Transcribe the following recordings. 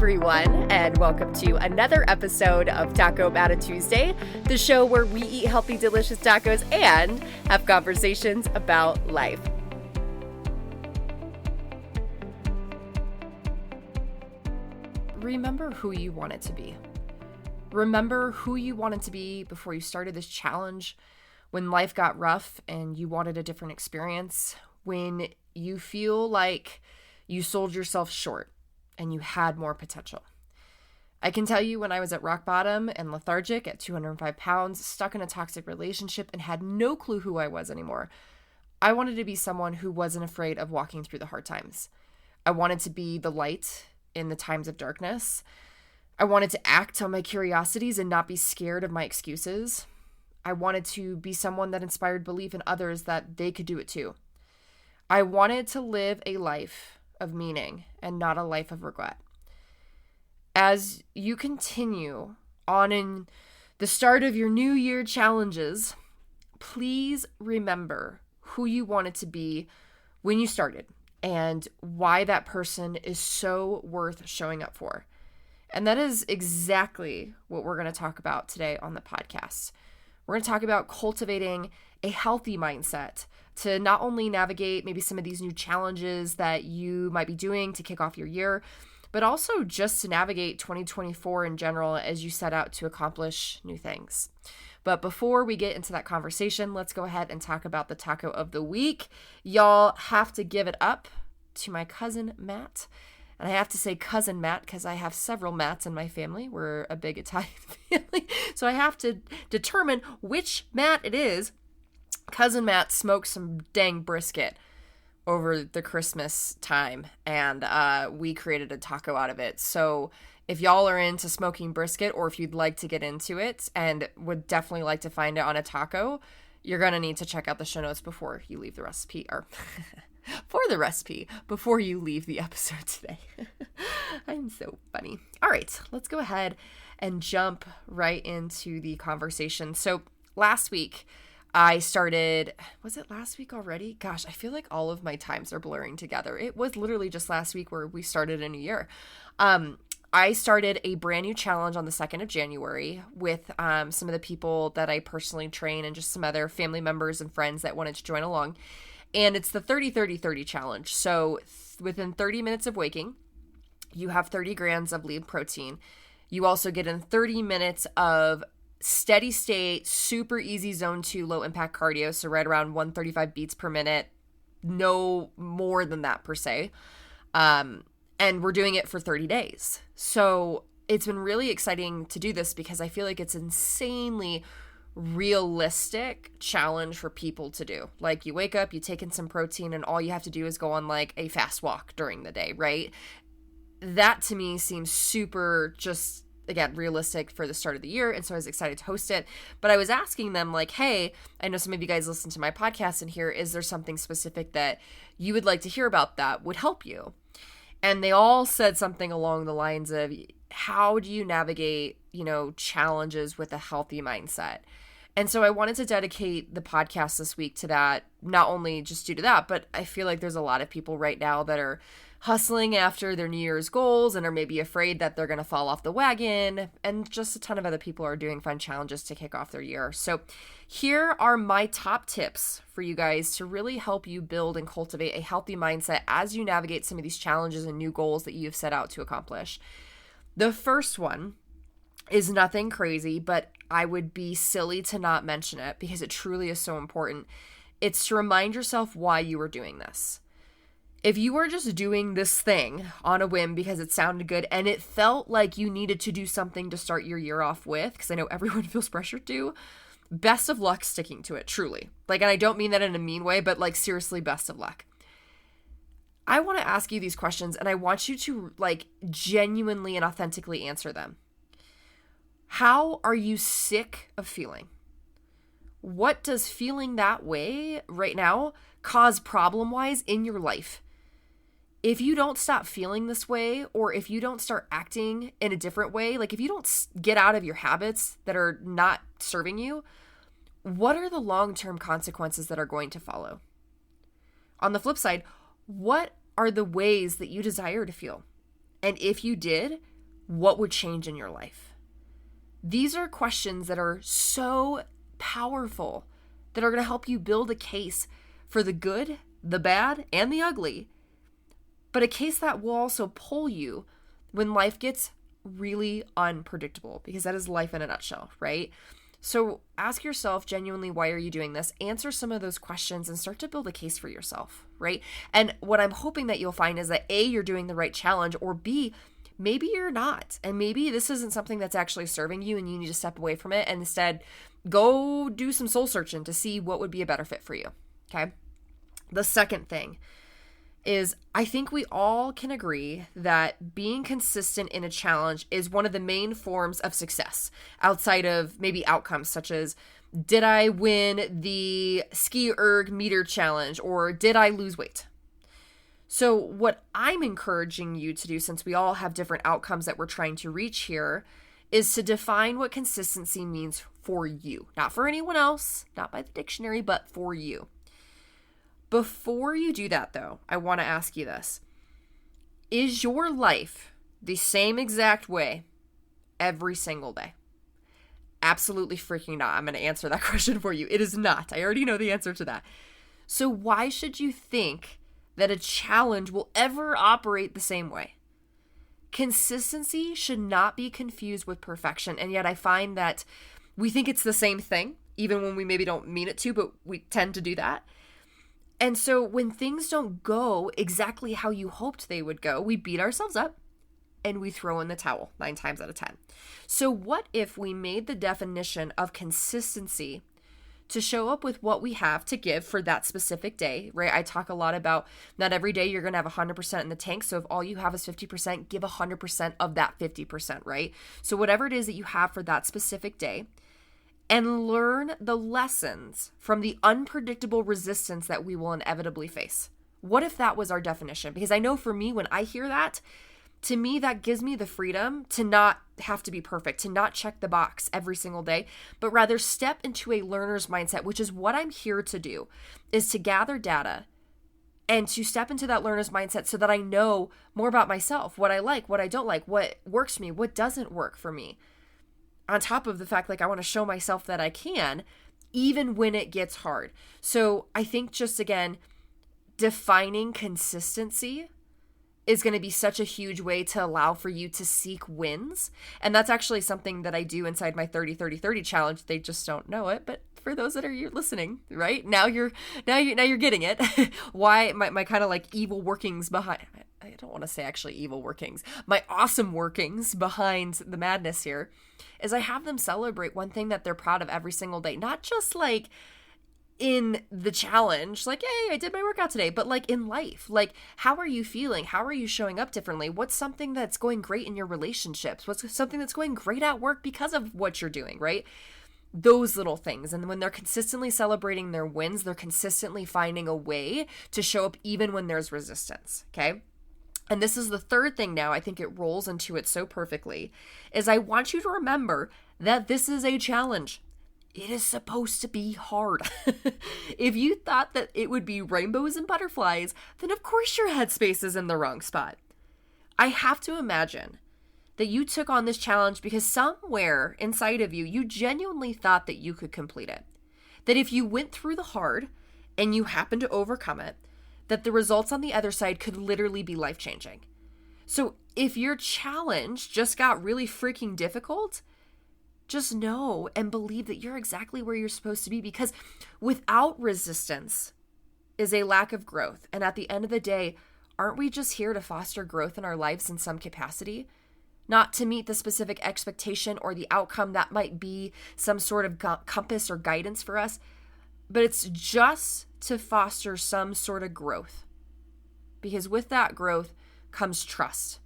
everyone, and welcome to another episode of Taco Mata Tuesday, the show where we eat healthy, delicious tacos and have conversations about life. Remember who you wanted to be. Remember who you wanted to be before you started this challenge, when life got rough and you wanted a different experience, when you feel like you sold yourself short and you had more potential. I can tell you when I was at rock bottom and lethargic at 205 pounds, stuck in a toxic relationship and had no clue who I was anymore, I wanted to be someone who wasn't afraid of walking through the hard times. I wanted to be the light in the times of darkness. I wanted to act on my curiosities and not be scared of my excuses. I wanted to be someone that inspired belief in others that they could do it too. I wanted to live a life of meaning and not a life of regret. As you continue on in the start of your New Year challenges, please remember who you wanted to be when you started and why that person is so worth showing up for. And that is exactly what we're going to talk about today on the podcast. We're going to talk about cultivating a healthy mindset to not only navigate maybe some of these new challenges that you might be doing to kick off your year, but also just to navigate 2024 in general as you set out to accomplish new things. But before we get into that conversation, let's go ahead and talk about the taco of the week. Y'all have to give it up to my cousin Matt. And I have to say cousin Matt because I have several Matts in my family. We're a big Italian family. So I have to determine which Matt it is. Cousin Matt smoked some dang brisket over the Christmas time, and we created a taco out of it. So if y'all are into smoking brisket, or if you'd like to get into it and would definitely like to find it on a taco, you're going to need to check out the show notes before you leave the recipe, or for the recipe, before you leave the episode today. I'm so funny. All right, let's go ahead and jump right into the conversation. So last week, I started, was it last week already? Gosh, I feel like all of my times are blurring together. It was literally just last week where we started a new year. I started a brand new challenge on the 2nd of January with some of the people that I personally train and just some other family members and friends that wanted to join along. And it's the 30-30-30 challenge. So within 30 minutes of waking, you have 30 grams of lean protein. You also get in 30 minutes of steady state, super easy zone 2 low impact cardio. So right around 135 beats per minute, no more than that per se. And we're doing it for 30 days. So it's been really exciting to do this because I feel like it's insanely realistic challenge for people to do. Like you wake up, you take in some protein, and all you have to do is go on like a fast walk during the day, right? That to me seems super just, again, realistic for the start of the year. And so I was excited to host it. But I was asking them like, hey, I know some of you guys listen to my podcast in here. Is there something specific that you would like to hear about that would help you? And they all said something along the lines of, how do you navigate, challenges with a healthy mindset? And so I wanted to dedicate the podcast this week to that, not only just due to that, but I feel like there's a lot of people right now that are hustling after their New Year's goals and are maybe afraid that they're going to fall off the wagon. And just a ton of other people are doing fun challenges to kick off their year. So here are my top tips for you guys to really help you build and cultivate a healthy mindset as you navigate some of these challenges and new goals that you've set out to accomplish. The first one is nothing crazy, but I would be silly to not mention it because it truly is so important. It's to remind yourself why you are doing this. If you are just doing this thing on a whim because it sounded good and it felt like you needed to do something to start your year off with, because I know everyone feels pressured to, best of luck sticking to it, truly. And I don't mean that in a mean way, but seriously, best of luck. I want to ask you these questions and I want you to genuinely and authentically answer them. How are you sick of feeling? What does feeling that way right now cause problem-wise in your life? If you don't stop feeling this way, or if you don't start acting in a different way, if you don't get out of your habits that are not serving you, what are the long-term consequences that are going to follow? On the flip side, what are the ways that you desire to feel? And if you did, what would change in your life? These are questions that are so powerful, that are going to help you build a case for the good, the bad, and the ugly, but a case that will also pull you when life gets really unpredictable, because that is life in a nutshell, right? So ask yourself genuinely, why are you doing this? Answer some of those questions and start to build a case for yourself, right? And what I'm hoping that you'll find is that A, you're doing the right challenge, or B, maybe you're not. And maybe this isn't something that's actually serving you and you need to step away from it and instead go do some soul searching to see what would be a better fit for you, okay? The second thing is, I think we all can agree that being consistent in a challenge is one of the main forms of success outside of maybe outcomes such as, did I win the ski erg meter challenge, or did I lose weight? So what I'm encouraging you to do, since we all have different outcomes that we're trying to reach here, is to define what consistency means for you, not for anyone else, not by the dictionary, but for you. Before you do that, though, I want to ask you this. Is your life the same exact way every single day? Absolutely freaking not. I'm going to answer that question for you. It is not. I already know the answer to that. So why should you think that a challenge will ever operate the same way? Consistency should not be confused with perfection. And yet I find that we think it's the same thing, even when we maybe don't mean it to, but we tend to do that. And so when things don't go exactly how you hoped they would go, we beat ourselves up and we throw in the towel 9 times out of 10. So what if we made the definition of consistency to show up with what we have to give for that specific day, right? I talk a lot about not every day you're going to have 100% in the tank. So if all you have is 50%, give 100% of that 50%, right? So whatever it is that you have for that specific day, and learn the lessons from the unpredictable resistance that we will inevitably face. What if that was our definition? Because I know for me, when I hear that, to me, that gives me the freedom to not have to be perfect, to not check the box every single day, but rather step into a learner's mindset, which is what I'm here to do, is to gather data and to step into that learner's mindset so that I know more about myself, what I like, what I don't like, what works for me, what doesn't work for me. On top of the fact, I want to show myself that I can, even when it gets hard. So I think just, again, defining consistency is going to be such a huge way to allow for you to seek wins. And that's actually something that I do inside my 30-30-30 challenge. They just don't know it, but for those that are listening, right? Now you're getting it. Why my kind of evil workings behind, I don't want to say actually evil workings, my awesome workings behind the madness here is I have them celebrate one thing that they're proud of every single day. Not just in the challenge, hey, I did my workout today, but in life, how are you feeling? How are you showing up differently? What's something that's going great in your relationships? What's something that's going great at work because of what you're doing, right? Those little things. And when they're consistently celebrating their wins, they're consistently finding a way to show up even when there's resistance, okay? And this is the third thing now, I think it rolls into it so perfectly, is I want you to remember that this is a challenge. It is supposed to be hard. If you thought that it would be rainbows and butterflies, then of course your headspace is in the wrong spot. I have to imagine that you took on this challenge because somewhere inside of you, you genuinely thought that you could complete it. That if you went through the hard and you happened to overcome it, that the results on the other side could literally be life-changing. So if your challenge just got really freaking difficult, just know and believe that you're exactly where you're supposed to be, because without resistance is a lack of growth. And at the end of the day, aren't we just here to foster growth in our lives in some capacity? Not to meet the specific expectation or the outcome that might be some sort of compass or guidance for us, but it's just to foster some sort of growth. Because with that growth comes trust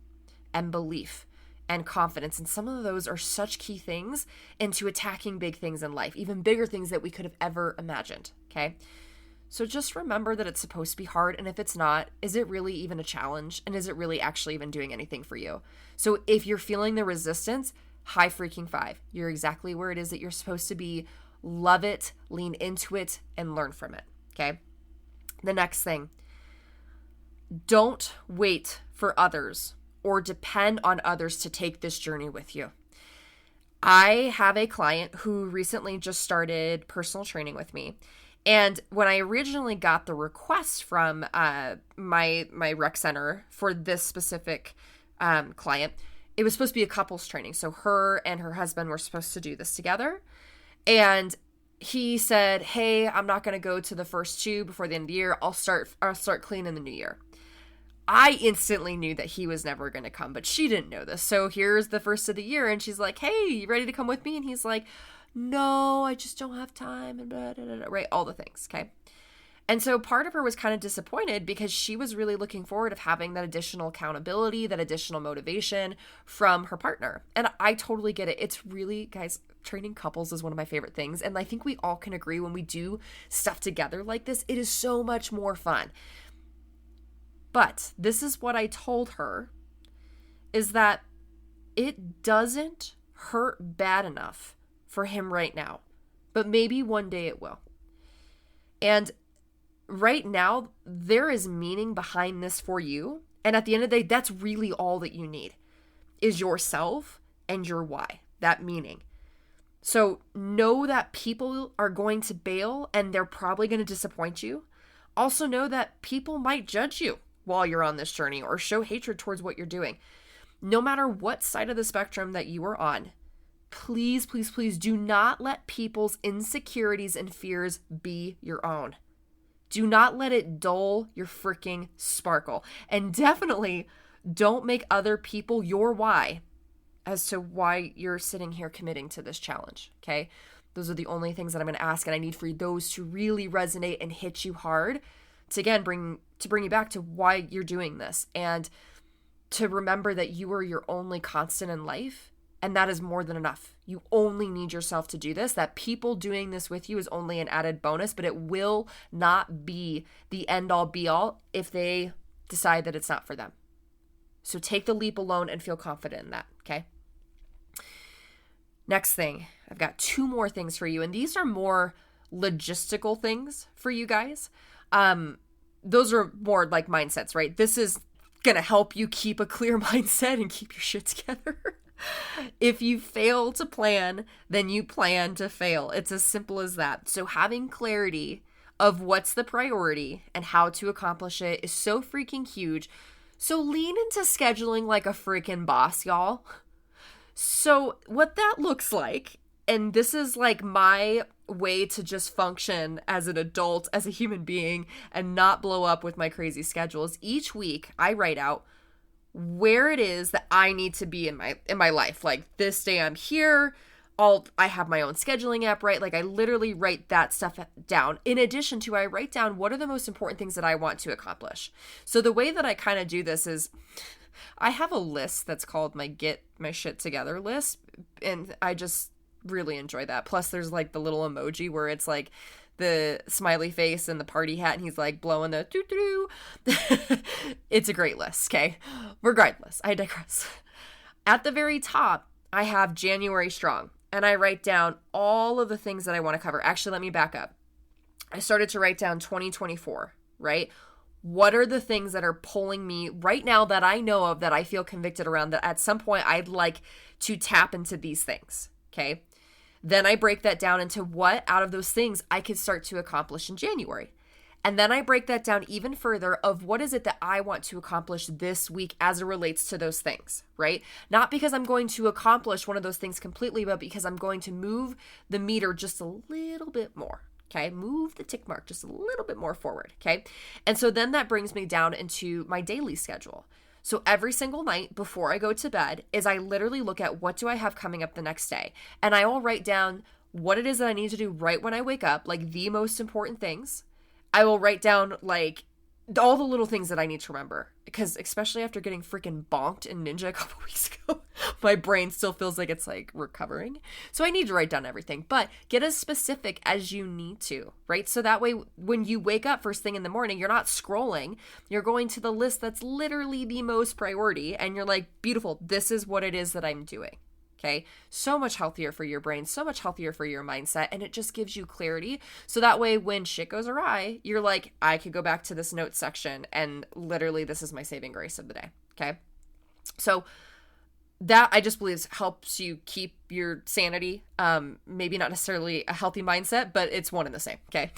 and belief and confidence. And some of those are such key things into attacking big things in life, even bigger things that we could have ever imagined. Okay. So just remember that it's supposed to be hard. And if it's not, is it really even a challenge? And is it really actually even doing anything for you? So if you're feeling the resistance, high freaking five. You're exactly where it is that you're supposed to be. Love it, lean into it, and learn from it. Okay. The next thing, don't wait for others or depend on others to take this journey with you. I have a client who recently just started personal training with me. And when I originally got the request from my rec center for this specific client, it was supposed to be a couples training. So her and her husband were supposed to do this together. And he said, hey, I'm not going to go to the first two before the end of the year. I'll start clean in the new year. I instantly knew that he was never going to come, but she didn't know this. So here's the first of the year, and she's like, hey, you ready to come with me? And he's like, no, I just don't have time, and blah, blah, blah, right? All the things, okay? And so part of her was kind of disappointed because she was really looking forward of having that additional accountability, that additional motivation from her partner. And I totally get it. It's really, guys, training couples is one of my favorite things. And I think we all can agree when we do stuff together like this, it is so much more fun. But this is what I told her, is that it doesn't hurt bad enough for him right now, but maybe one day it will. And right now, there is meaning behind this for you. And at the end of the day, that's really all that you need, is yourself and your why, that meaning. So know that people are going to bail and they're probably going to disappoint you. Also know that people might judge you while you're on this journey or show hatred towards what you're doing. No matter what side of the spectrum that you are on, please, please, please do not let people's insecurities and fears be your own. Do not let it dull your freaking sparkle. And definitely don't make other people your why as to why you're sitting here committing to this challenge, okay? Those are the only things that I'm going to ask, and I need for those to really resonate and hit you hard to, again, bring you back to why you're doing this, and to remember that you are your only constant in life, and that is more than enough. You only need yourself to do this. That people doing this with you is only an added bonus, but it will not be the end-all be-all if they decide that it's not for them. So take the leap alone and feel confident in that, okay? Next thing, I've got 2 more things for you, and these are more logistical things for you guys. Those are more like mindsets, right? This is going to help you keep a clear mindset and keep your shit together. If you fail to plan, then you plan to fail. It's as simple as that. So having clarity of what's the priority and how to accomplish it is so freaking huge. So lean into scheduling like a freaking boss, y'all. So what that looks like, and this is like my way to just function as an adult, as a human being, and not blow up with my crazy schedules. Each week I write out where it is that I need to be in my life. Like, this day I'm here. I have my own scheduling app, right? Like, I literally write that stuff down. In addition to, I write down what are the most important things that I want to accomplish. So the way that I kind of do this is I have a list that's called my Get My Shit Together list. And I just really enjoy that. Plus there's like the little emoji where it's like the smiley face and the party hat, and he's like blowing the doo-doo. It's a great list, okay? Regardless, I digress. At the very top, I have January Strong, and I write down all of the things that I want to cover. Actually, let me back up. I started to write down 2024, right? What are the things that are pulling me right now that I know of, that I feel convicted around, that at some point I'd like to tap into these things, okay? Then I break that down into what out of those things I could start to accomplish in January. And then I break that down even further of what is it that I want to accomplish this week as it relates to those things, right? Not because I'm going to accomplish one of those things completely, but because I'm going to move the meter just a little bit more, okay? Move the tick mark just a little bit more forward, okay? And so then that brings me down into my daily schedule. So every single night before I go to bed is I literally look at what do I have coming up the next day. And I will write down what it is that I need to do right when I wake up, like the most important things. I will write down like all the little things that I need to remember, because especially after getting freaking bonked in Ninja a couple weeks ago, my brain still feels like it's like recovering. So I need to write down everything, but get as specific as you need to, right? So that way, when you wake up first thing in the morning, you're not scrolling, you're going to the list that's literally the most priority, and you're like, beautiful, this is what it is that I'm doing. Okay, so much healthier for your brain, so much healthier for your mindset, and it just gives you clarity. So that way, when shit goes awry, you're like, I could go back to this notes section, and literally this is my saving grace of the day, okay? So that, I just believe, helps you keep your sanity. Maybe not necessarily a healthy mindset, but it's one and the same. Okay.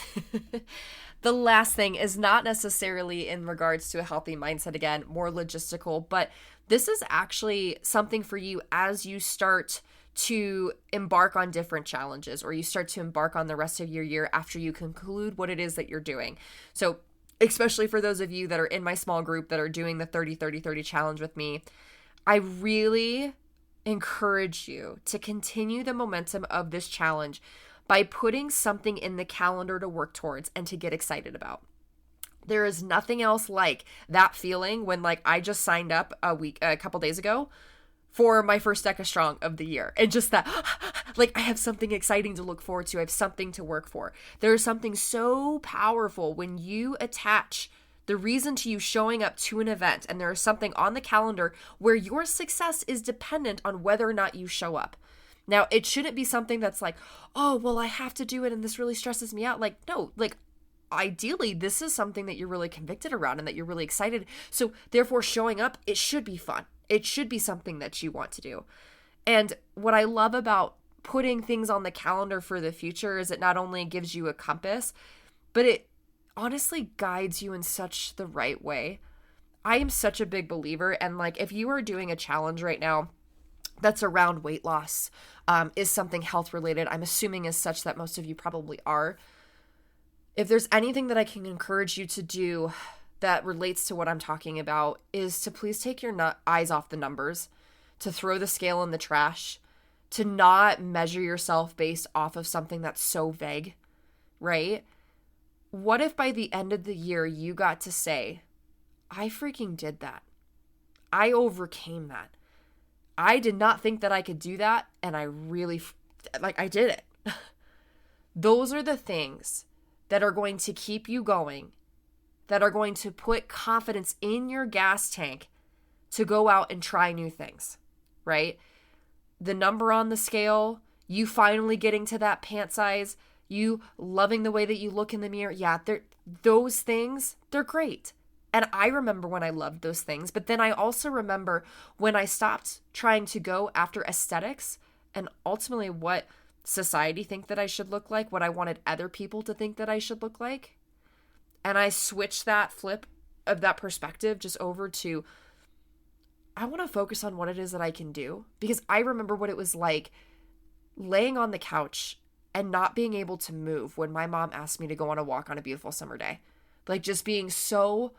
The last thing is not necessarily in regards to a healthy mindset, again, more logistical, but this is actually something for you as you start to embark on different challenges, or you start to embark on the rest of your year after you conclude what it is that you're doing. So especially for those of you that are in my small group that are doing the 30-30-30 challenge with me, I really encourage you to continue the momentum of this challenge by putting something in the calendar to work towards and to get excited about. There is nothing else like that feeling when, like, I just signed up a couple days ago for my first Deca Strong of the year. And just that, like, I have something exciting to look forward to. I have something to work for. There is something so powerful when you attach the reason to you showing up to an event, and there is something on the calendar where your success is dependent on whether or not you show up. Now, it shouldn't be something that's like, oh, well, I have to do it and this really stresses me out. Like, no, like, ideally, this is something that you're really convicted around and that you're really excited. So therefore, showing up, it should be fun. It should be something that you want to do. And what I love about putting things on the calendar for the future is it not only gives you a compass, but it honestly guides you in such the right way. I am such a big believer. And like, if you are doing a challenge right now that's around weight loss, is something health related, I'm assuming as such that most of you probably are. If there's anything that I can encourage you to do that relates to what I'm talking about, is to please take your eyes off the numbers, to throw the scale in the trash, to not measure yourself based off of something that's so vague, right? What if by the end of the year you got to say, I freaking did that. I overcame that. I did not think that I could do that, and I really, I did it. Those are the things that are going to keep you going, that are going to put confidence in your gas tank to go out and try new things, right? The number on the scale, you finally getting to that pant size, you loving the way that you look in the mirror. Yeah, those things, they're great. And I remember when I loved those things, but then I also remember when I stopped trying to go after aesthetics and ultimately what society think that I should look like, what I wanted other people to think that I should look like. And I switched that flip of that perspective just over to, I want to focus on what it is that I can do. Because I remember what it was like laying on the couch and not being able to move when my mom asked me to go on a walk on a beautiful summer day. Like, just being so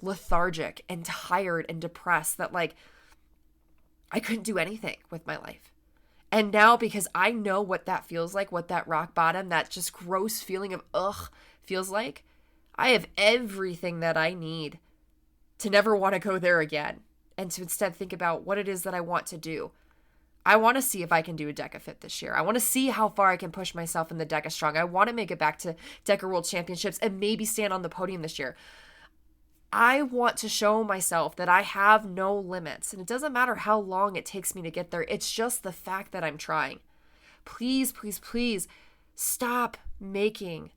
lethargic and tired and depressed that, like, I couldn't do anything with my life. And now, because I know what that feels like, what that rock bottom, that just gross feeling of ugh feels like, I have everything that I need to never want to go there again, and to instead think about what it is that I want to do. I want to see if I can do a Deca Fit this year. I want to see how far I can push myself in the Deca Strong. I want to make it back to Deca World Championships and maybe stand on the podium this year. I want to show myself that I have no limits, and it doesn't matter how long it takes me to get there. It's just the fact that I'm trying. Please, please, please stop making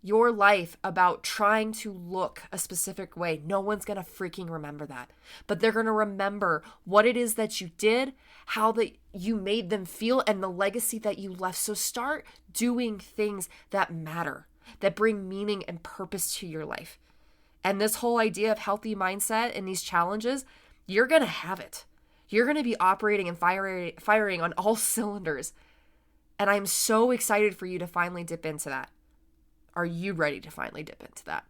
your life about trying to look a specific way. No one's going to freaking remember that, but they're going to remember what it is that you did, how that you made them feel, and the legacy that you left. So start doing things that matter, that bring meaning and purpose to your life. And this whole idea of healthy mindset and these challenges, you're going to have it. You're going to be operating and firing on all cylinders. And I'm so excited for you to finally dip into that. Are you ready to finally dip into that?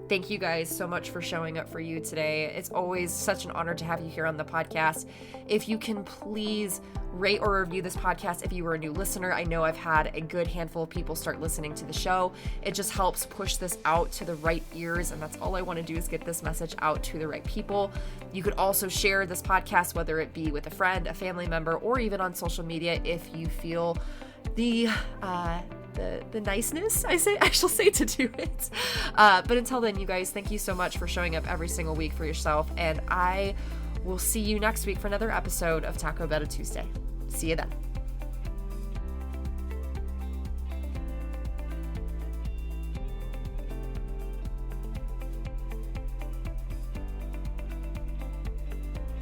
Thank you guys so much for showing up for you today. It's always such an honor to have you here on the podcast. If you can please rate or review this podcast if you were a new listener. I know I've had a good handful of people start listening to the show. It just helps push this out to the right ears, and that's all I want to do is get this message out to the right people. You could also share this podcast, whether it be with a friend, a family member, or even on social media if you feel the niceness, I shall say, to do it. But until then, you guys, thank you so much for showing up every single week for yourself. And I will see you next week for another episode of Taco Bell Tuesday. See you then.